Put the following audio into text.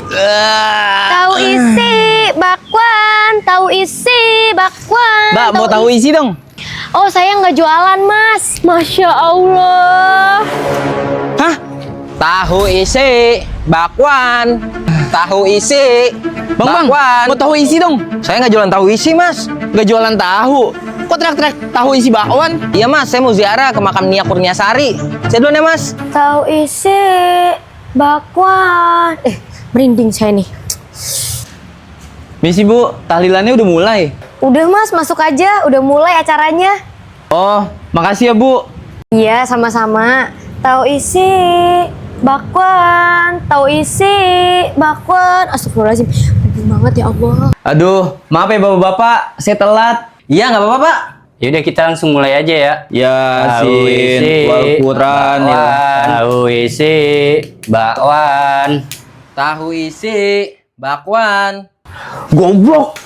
Tahu isi bakwan, tahu isi bakwan. Mbak, mau tahu isi dong? Oh, saya nggak jualan, Mas. Masya Allah. Hah? Tahu isi bakwan. Tahu isi Bang, bakwan. mau tahu isi dong? Saya nggak jualan tahu isi, Mas. Nggak jualan tahu. Kok teriak-teriak tahu isi bakwan? Iya, Mas. Saya mau ziarah ke makam Nia Kurniasari. Saya duluan ya, Mas. Tahu isi bakwan. Merinding saya nih. Misi Bu, tahlilannya udah mulai. Udah, Mas, masuk aja. Udah mulai acaranya. Oh, makasih ya Bu. Iya, sama-sama. Tahu isi bakwan, tahu isi bakwan. Astagfirullahaladzim, merinding banget ya Allah. Aduh, maaf ya Bapak-bapak, saya telat. Iya, nggak apa-apa, Pak. Yaudah kita langsung mulai aja ya. Yasin, wal Quran, ya. Tahu isi bakwan. Tahu isi bakwan. Goblok.